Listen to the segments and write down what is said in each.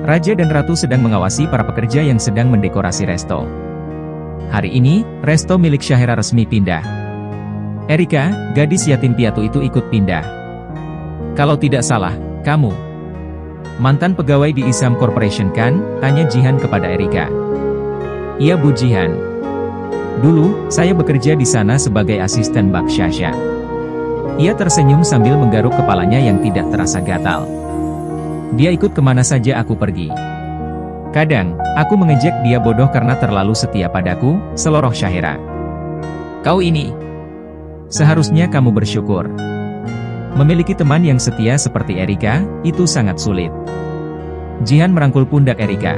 Raja dan Ratu sedang mengawasi para pekerja yang sedang mendekorasi resto. Hari ini, resto milik Syahira resmi pindah. Erika, gadis yatim piatu itu ikut pindah. Kalau tidak salah, kamu mantan pegawai di Isam Corporation kan? Tanya Jihan kepada Erika. Iya Bu Jihan. Dulu, saya bekerja di sana sebagai asisten Bak Syasha. Ia tersenyum sambil menggaruk kepalanya yang tidak terasa gatal. Dia ikut kemana saja aku pergi. Kadang, aku mengejek dia bodoh karena terlalu setia padaku, seloroh Syahira. Kau ini. Seharusnya kamu bersyukur. Memiliki teman yang setia seperti Erika, itu sangat sulit. Jihan merangkul pundak Erika.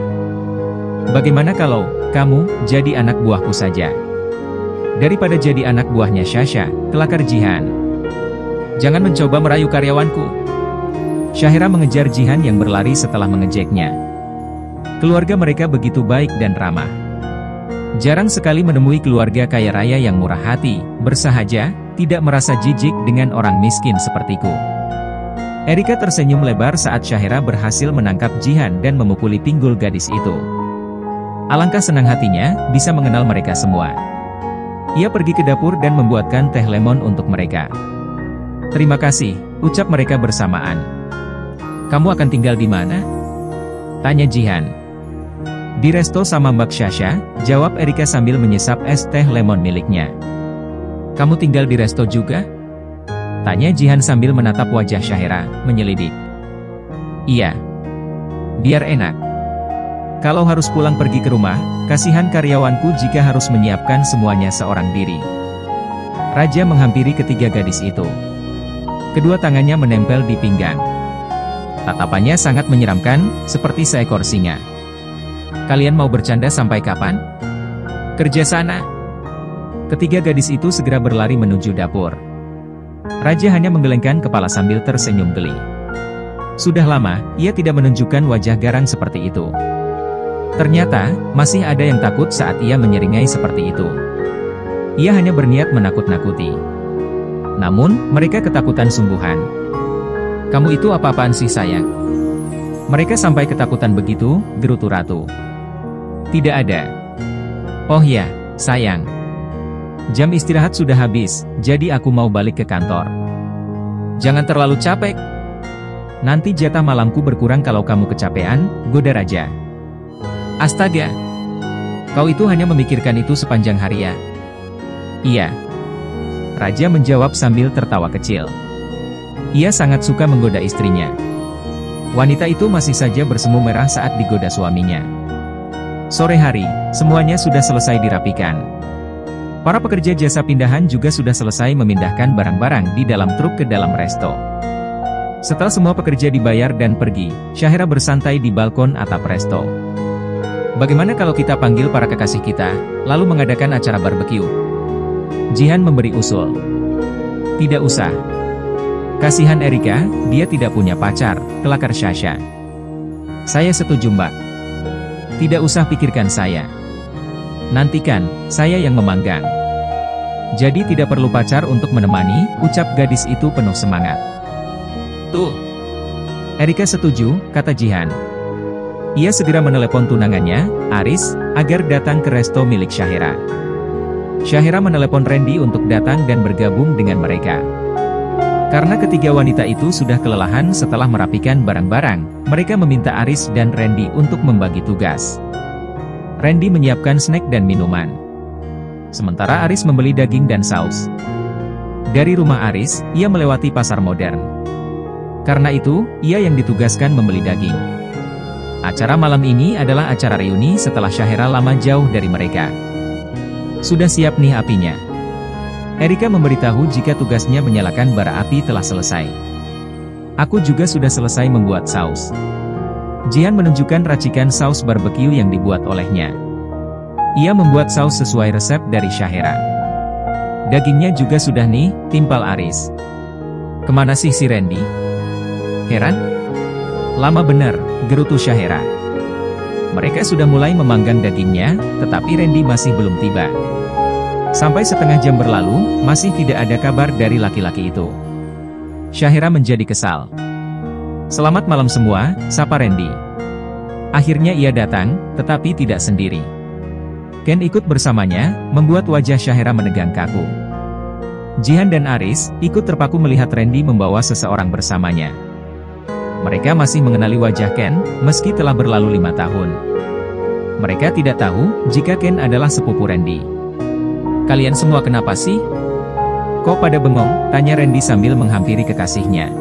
Bagaimana kalau kamu jadi anak buahku saja? Daripada jadi anak buahnya Syasha, kelakar Jihan. Jangan mencoba merayu karyawanku. Syahira mengejar Jihan yang berlari setelah mengejeknya. Keluarga mereka begitu baik dan ramah. Jarang sekali menemui keluarga kaya raya yang murah hati, bersahaja, tidak merasa jijik dengan orang miskin sepertiku. Erika tersenyum lebar saat Syahira berhasil menangkap Jihan dan memukuli pinggul gadis itu. Alangkah senang hatinya, bisa mengenal mereka semua. Ia pergi ke dapur dan membuatkan teh lemon untuk mereka. Terima kasih, ucap mereka bersamaan. Kamu akan tinggal di mana? Tanya Jihan. Di resto sama Mbak Syasha, jawab Erika sambil menyesap es teh lemon miliknya. Kamu tinggal di resto juga? Tanya Jihan sambil menatap wajah Syahira, menyelidik. Iya. Biar enak. Kalau harus pulang pergi ke rumah, kasihan karyawanku jika harus menyiapkan semuanya seorang diri. Raja menghampiri ketiga gadis itu. Kedua tangannya menempel di pinggang. Tatapannya sangat menyeramkan, seperti seekor singa. Kalian mau bercanda sampai kapan? Kerja sana. Ketiga gadis itu segera berlari menuju dapur. Raja hanya menggelengkan kepala sambil tersenyum geli. Sudah lama, ia tidak menunjukkan wajah garang seperti itu. Ternyata, masih ada yang takut saat ia menyeringai seperti itu. Ia hanya berniat menakut-nakuti. Namun, mereka ketakutan sungguhan. Kamu itu apa-apaan sih sayang? Mereka sampai ketakutan begitu, gerutu Ratu. Tidak ada. Oh ya, sayang. Jam istirahat sudah habis, jadi aku mau balik ke kantor. Jangan terlalu capek. Nanti jatah malamku berkurang kalau kamu kecapean, goda Raja. Astaga. Kau itu hanya memikirkan itu sepanjang hari ya? Iya. Raja menjawab sambil tertawa kecil. Ia sangat suka menggoda istrinya. Wanita itu masih saja bersemu merah saat digoda suaminya. Sore hari, semuanya sudah selesai dirapikan. Para pekerja jasa pindahan juga sudah selesai memindahkan barang-barang di dalam truk ke dalam resto. Setelah semua pekerja dibayar dan pergi, Syahira bersantai di balkon atap resto. Bagaimana kalau kita panggil para kekasih kita, lalu mengadakan acara barbeque? Jihan memberi usul. Tidak usah. Kasihan Erika, dia tidak punya pacar, kelakar Syasha. Saya setuju Mbak. Tidak usah pikirkan saya. Nantikan, saya yang memanggang. Jadi tidak perlu pacar untuk menemani, ucap gadis itu penuh semangat. Tuh. Erika setuju, kata Jihan. Ia segera menelepon tunangannya, Aris, agar datang ke resto milik Syahira. Syahira menelepon Randy untuk datang dan bergabung dengan mereka. Karena ketiga wanita itu sudah kelelahan setelah merapikan barang-barang, mereka meminta Aris dan Randy untuk membagi tugas. Randy menyiapkan snack dan minuman. Sementara Aris membeli daging dan saus. Dari rumah Aris, ia melewati pasar modern. Karena itu, ia yang ditugaskan membeli daging. Acara malam ini adalah acara reuni setelah Syahira lama jauh dari mereka. Sudah siap nih apinya. Erika memberitahu jika tugasnya menyalakan bara api telah selesai. Aku juga sudah selesai membuat saus. Jihan menunjukkan racikan saus barbeque yang dibuat olehnya. Ia membuat saus sesuai resep dari Syahira. Dagingnya juga sudah nih, timpal Aris. Kemana sih si Randy? Heran? Lama benar, gerutu Syahira. Mereka sudah mulai memanggang dagingnya, tetapi Randy masih belum tiba. Sampai setengah jam berlalu, masih tidak ada kabar dari laki-laki itu. Syahira menjadi kesal. Selamat malam semua, sapa Randy. Akhirnya ia datang, tetapi tidak sendiri. Ken ikut bersamanya, membuat wajah Syahera menegang kaku. Jihan dan Aris ikut terpaku melihat Randy membawa seseorang bersamanya. Mereka masih mengenali wajah Ken, meski telah berlalu 5 tahun. Mereka tidak tahu jika Ken adalah sepupu Randy. "Kalian semua kenapa sih? Kok pada bengong?" tanya Randy sambil menghampiri kekasihnya.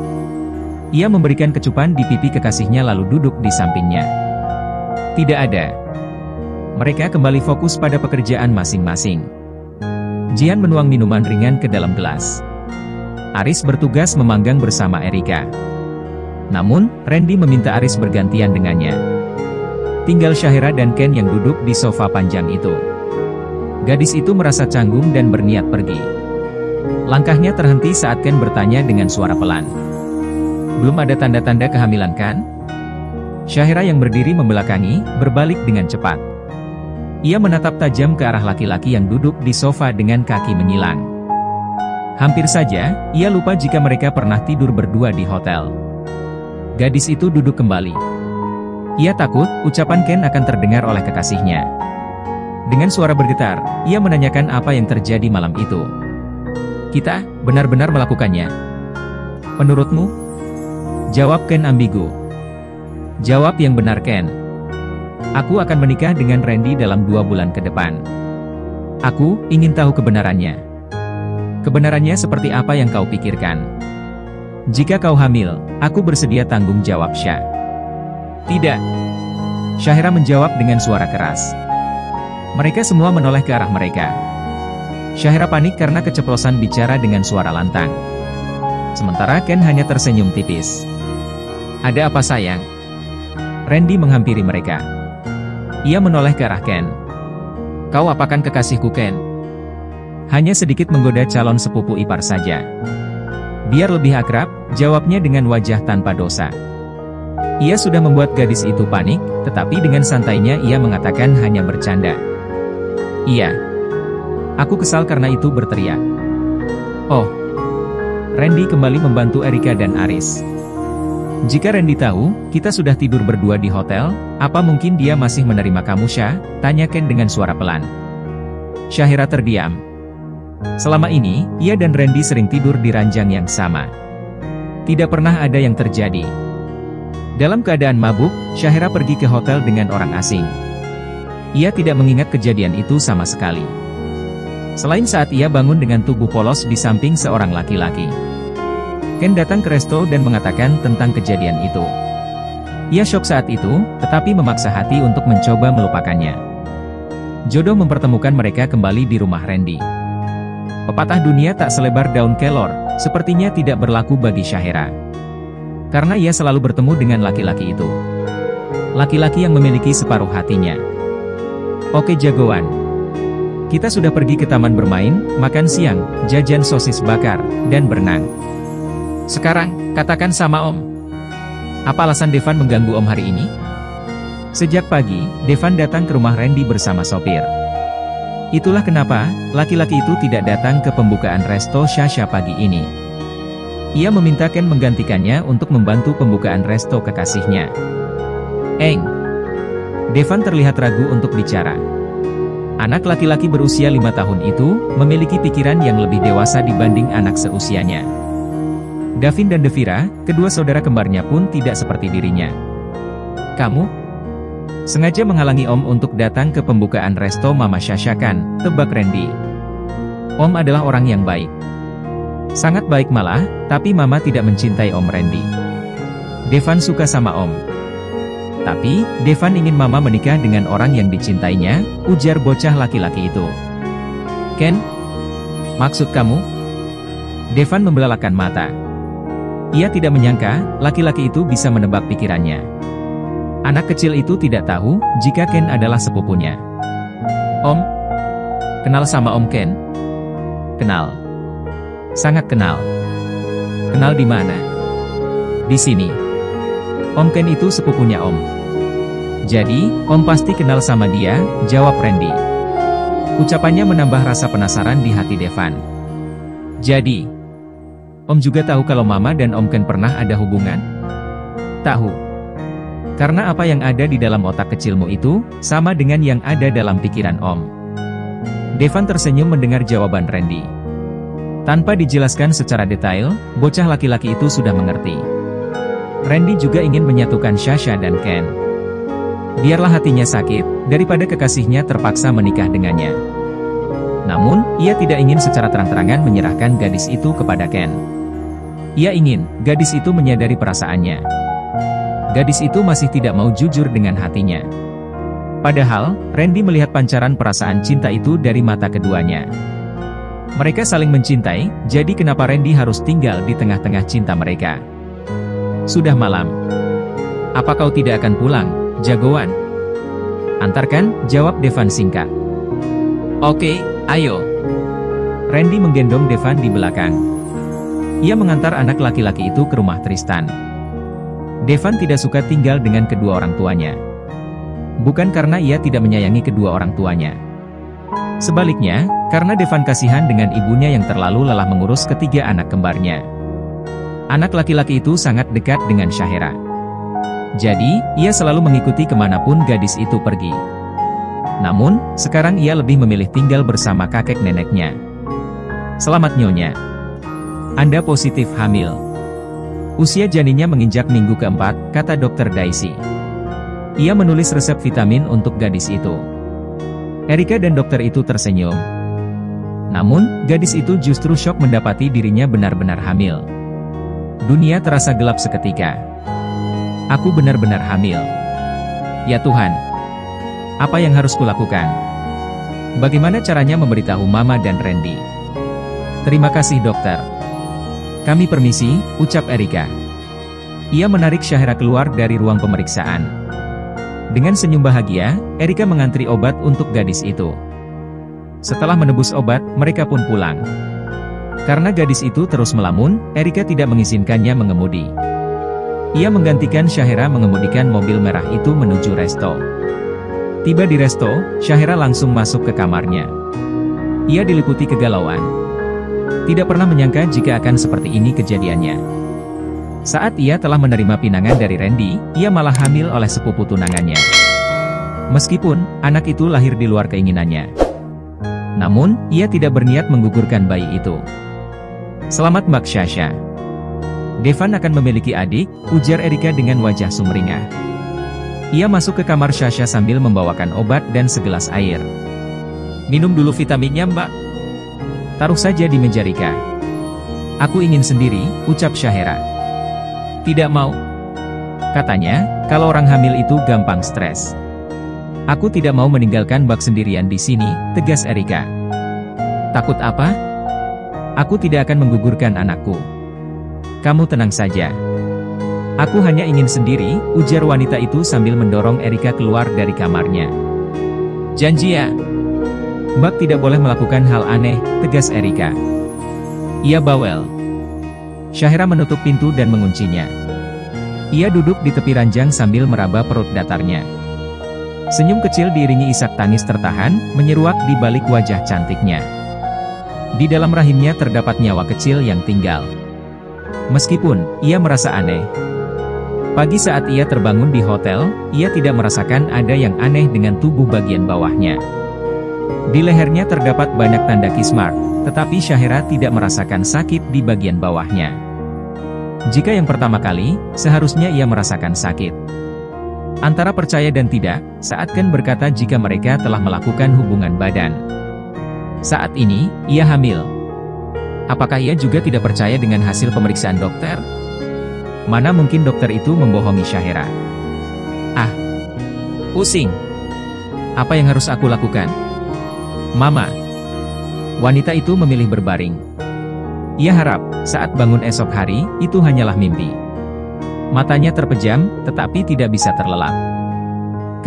Ia memberikan kecupan di pipi kekasihnya lalu duduk di sampingnya. Tidak ada. Mereka kembali fokus pada pekerjaan masing-masing. Jihan menuang minuman ringan ke dalam gelas. Aris bertugas memanggang bersama Erika. Namun, Randy meminta Aris bergantian dengannya. Tinggal Syahera dan Ken yang duduk di sofa panjang itu. Gadis itu merasa canggung dan berniat pergi. Langkahnya terhenti saat Ken bertanya dengan suara pelan. "Belum ada tanda-tanda kehamilan kan?" Syahera yang berdiri membelakangi, berbalik dengan cepat. Ia menatap tajam ke arah laki-laki yang duduk di sofa dengan kaki menyilang. Hampir saja, ia lupa jika mereka pernah tidur berdua di hotel. Gadis itu duduk kembali. Ia takut, ucapan Ken akan terdengar oleh kekasihnya. Dengan suara bergetar, ia menanyakan apa yang terjadi malam itu. "Kita benar-benar melakukannya. Menurutmu?" Jawab Ken ambigu. "Jawab yang benar Ken. Aku akan menikah dengan Randy dalam 2 bulan ke depan. Aku ingin tahu kebenarannya. Kebenarannya seperti apa yang kau pikirkan. Jika kau hamil, aku bersedia tanggung jawab Syah." "Tidak." Syahera menjawab dengan suara keras. Mereka semua menoleh ke arah mereka. Syahera panik karena keceplosan bicara dengan suara lantang. Sementara Ken hanya tersenyum tipis. "Ada apa sayang?" Randy menghampiri mereka. Ia menoleh ke arah Ken. "Kau apakan kekasihku Ken?" "Hanya sedikit menggoda calon sepupu ipar saja. Biar lebih akrab," jawabnya dengan wajah tanpa dosa. Ia sudah membuat gadis itu panik, tetapi dengan santainya ia mengatakan hanya bercanda. "Iya. Aku kesal karena itu," berteriak. "Oh." Randy kembali membantu Erika dan Aris. "Jika Randy tahu, kita sudah tidur berdua di hotel, apa mungkin dia masih menerima kamu Syah?" tanya Ken dengan suara pelan. Syahera terdiam. Selama ini, ia dan Randy sering tidur di ranjang yang sama. Tidak pernah ada yang terjadi. Dalam keadaan mabuk, Syahera pergi ke hotel dengan orang asing. Ia tidak mengingat kejadian itu sama sekali. Selain saat ia bangun dengan tubuh polos di samping seorang laki-laki. Ken datang ke resto dan mengatakan tentang kejadian itu. Ia syok saat itu, tetapi memaksa hati untuk mencoba melupakannya. Jodoh mempertemukan mereka kembali di rumah Randy. Pepatah dunia tak selebar daun kelor, sepertinya tidak berlaku bagi Syahera. Karena ia selalu bertemu dengan laki-laki itu. Laki-laki yang memiliki separuh hatinya. "Oke jagoan. Kita sudah pergi ke taman bermain, makan siang, jajan sosis bakar, dan berenang. Sekarang, katakan sama Om. Apa alasan Devan mengganggu Om hari ini?" Sejak pagi, Devan datang ke rumah Randy bersama sopir. Itulah kenapa, laki-laki itu tidak datang ke pembukaan resto Syasha pagi ini. Ia meminta Ken menggantikannya untuk membantu pembukaan resto kekasihnya. Devan terlihat ragu untuk bicara. Anak laki-laki berusia 5 tahun itu, memiliki pikiran yang lebih dewasa dibanding anak seusianya. Davin dan Devira, kedua saudara kembarnya pun tidak seperti dirinya. "Kamu sengaja menghalangi Om untuk datang ke pembukaan resto Mama Syasha kan?" tebak Randy. "Om adalah orang yang baik. Sangat baik malah, tapi Mama tidak mencintai Om Randy. Devan suka sama Om. Tapi, Devan ingin Mama menikah dengan orang yang dicintainya," ujar bocah laki-laki itu. "Ken? Maksud kamu?" Devan membelalakan mata. Ia tidak menyangka, laki-laki itu bisa menebak pikirannya. Anak kecil itu tidak tahu, jika Ken adalah sepupunya. "Om? Kenal sama Om Ken?" "Kenal. Sangat kenal." "Kenal di mana?" "Di sini. Om Ken itu sepupunya Om." "Jadi, Om pasti kenal sama dia," jawab Randy. Ucapannya menambah rasa penasaran di hati Devan. "Jadi, Om juga tahu kalau Mama dan Om Ken pernah ada hubungan?" "Tahu. Karena apa yang ada di dalam otak kecilmu itu, sama dengan yang ada dalam pikiran Om. Devan tersenyum mendengar jawaban Randy. Tanpa dijelaskan secara detail, bocah laki-laki itu sudah mengerti. Randy juga ingin menyatukan Sasha dan Ken. Biarlah hatinya sakit, daripada kekasihnya terpaksa menikah dengannya. Namun, ia tidak ingin secara terang-terangan menyerahkan gadis itu kepada Ken. Ia ingin, gadis itu menyadari perasaannya. Gadis itu masih tidak mau jujur dengan hatinya. Padahal, Randy melihat pancaran perasaan cinta itu dari mata keduanya. Mereka saling mencintai, jadi kenapa Randy harus tinggal di tengah-tengah cinta mereka? Sudah malam. Apa kau tidak akan pulang, jagoan? Antarkan, jawab Devan singkat. Oke, ayo. Randy menggendong Devan di belakang. Ia mengantar anak laki-laki itu ke rumah Tristan. Devan tidak suka tinggal dengan kedua orang tuanya. Bukan karena ia tidak menyayangi kedua orang tuanya. Sebaliknya, karena Devan kasihan dengan ibunya yang terlalu lelah mengurus ketiga anak kembarnya. Anak laki-laki itu sangat dekat dengan Shahera. Jadi, ia selalu mengikuti kemanapun gadis itu pergi. Namun, sekarang ia lebih memilih tinggal bersama kakek neneknya. Selamat Nyonya. Anda positif hamil. Usia janinnya menginjak minggu keempat, kata Dokter Daisy. Ia menulis resep vitamin untuk gadis itu. Erika dan dokter itu tersenyum. Namun, gadis itu justru syok mendapati dirinya benar-benar hamil. Dunia terasa gelap seketika. Aku benar-benar hamil. Ya Tuhan. Apa yang harus kulakukan? Bagaimana caranya memberitahu Mama dan Randy? Terima kasih dokter. Kami permisi, ucap Erika. Ia menarik Shahera keluar dari ruang pemeriksaan. Dengan senyum bahagia, Erika mengantri obat untuk gadis itu. Setelah menebus obat, mereka pun pulang. Karena gadis itu terus melamun, Erika tidak mengizinkannya mengemudi. Ia menggantikan Shahera mengemudikan mobil merah itu menuju resto. Tiba di resto, Shahera langsung masuk ke kamarnya. Ia diliputi kegalauan. Tidak pernah menyangka jika akan seperti ini kejadiannya. Saat ia telah menerima pinangan dari Randy, ia malah hamil oleh sepupu tunangannya. Meskipun, anak itu lahir di luar keinginannya. Namun, ia tidak berniat menggugurkan bayi itu. Selamat Mbak Sasha. Devan akan memiliki adik, ujar Erika dengan wajah sumringah. Ia masuk ke kamar Sasha sambil membawakan obat dan segelas air. Minum dulu vitaminnya Mbak. Taruh saja di meja Rika. Aku ingin sendiri, ucap Shahera. Tidak mau. Katanya, kalau orang hamil itu gampang stres. Aku tidak mau meninggalkan Mbak sendirian di sini, tegas Erika. Takut apa? Aku tidak akan menggugurkan anakku. Kamu tenang saja. Aku hanya ingin sendiri, ujar wanita itu sambil mendorong Erika keluar dari kamarnya. Janji ya. Mbak tidak boleh melakukan hal aneh, tegas Erika. Ia bawel. Shahera menutup pintu dan menguncinya. Ia duduk di tepi ranjang sambil meraba perut datarnya. Senyum kecil diiringi isak tangis tertahan, menyeruak di balik wajah cantiknya. Di dalam rahimnya terdapat nyawa kecil yang tinggal. Meskipun, ia merasa aneh. Pagi saat ia terbangun di hotel, ia tidak merasakan ada yang aneh dengan tubuh bagian bawahnya. Di lehernya terdapat banyak tanda kismark, tetapi Shahera tidak merasakan sakit di bagian bawahnya. Jika yang pertama kali, seharusnya ia merasakan sakit. Antara percaya dan tidak, saat Ken berkata jika mereka telah melakukan hubungan badan. Saat ini, ia hamil. Apakah ia juga tidak percaya dengan hasil pemeriksaan dokter? Mana mungkin dokter itu membohongi Shahera? Ah, pusing. Apa yang harus aku lakukan? Mama. Wanita itu memilih berbaring. Ia harap, saat bangun esok hari, itu hanyalah mimpi. Matanya terpejam, tetapi tidak bisa terlelap.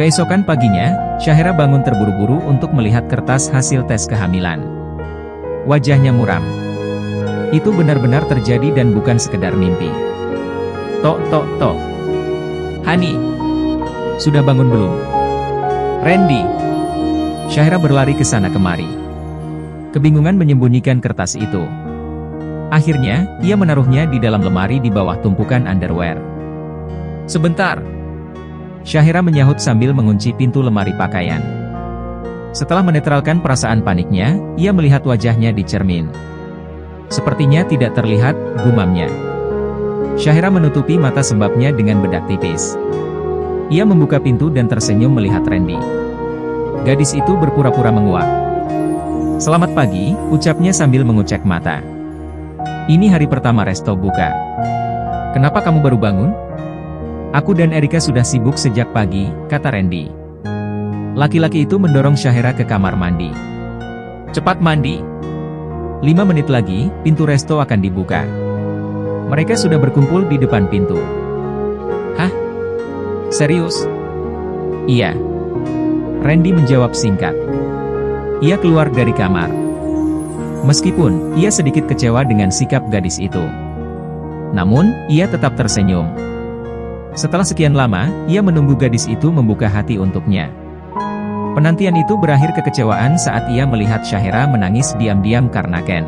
Keesokan paginya, Shahera bangun terburu-buru untuk melihat kertas hasil tes kehamilan. Wajahnya muram. Itu benar-benar terjadi dan bukan sekedar mimpi. Tok tok tok. Hani. Sudah bangun belum? Randy. Shahera berlari ke sana kemari. Kebingungan menyembunyikan kertas itu. Akhirnya, ia menaruhnya di dalam lemari di bawah tumpukan underwear. Sebentar. Syahira menyahut sambil mengunci pintu lemari pakaian. Setelah menetralkan perasaan paniknya, ia melihat wajahnya di cermin. Sepertinya tidak terlihat, gumamnya. Syahira menutupi mata sembabnya dengan bedak tipis. Ia membuka pintu dan tersenyum melihat Randy. Gadis itu berpura-pura menguap. "Selamat pagi," ucapnya sambil mengucek mata. "Ini hari pertama resto buka. Kenapa kamu baru bangun?" "Aku dan Erika sudah sibuk sejak pagi," kata Randy. Laki-laki itu mendorong Syahira ke kamar mandi. "Cepat mandi. 5 menit lagi, pintu resto akan dibuka." Mereka sudah berkumpul di depan pintu. "Hah? Serius?" "Iya." Randy menjawab singkat. Ia keluar dari kamar. Meskipun, ia sedikit kecewa dengan sikap gadis itu. Namun, ia tetap tersenyum. Setelah sekian lama, ia menunggu gadis itu membuka hati untuknya. Penantian itu berakhir kekecewaan saat ia melihat Syahira menangis diam-diam karena Ken.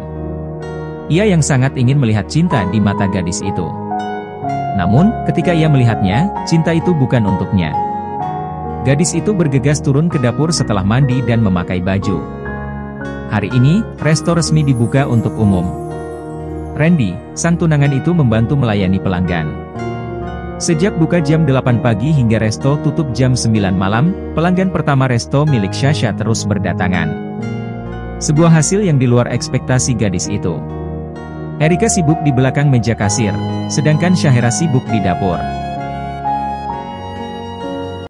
Ia yang sangat ingin melihat cinta di mata gadis itu. Namun, ketika ia melihatnya, cinta itu bukan untuknya. Gadis itu bergegas turun ke dapur setelah mandi dan memakai baju. Hari ini, resto resmi dibuka untuk umum. Randy, sang tunangan itu membantu melayani pelanggan. Sejak buka jam 8 pagi hingga resto tutup jam 9 malam, pelanggan pertama resto milik Sasha terus berdatangan. Sebuah hasil yang di luar ekspektasi gadis itu. Erika sibuk di belakang meja kasir, sedangkan Syahira sibuk di dapur.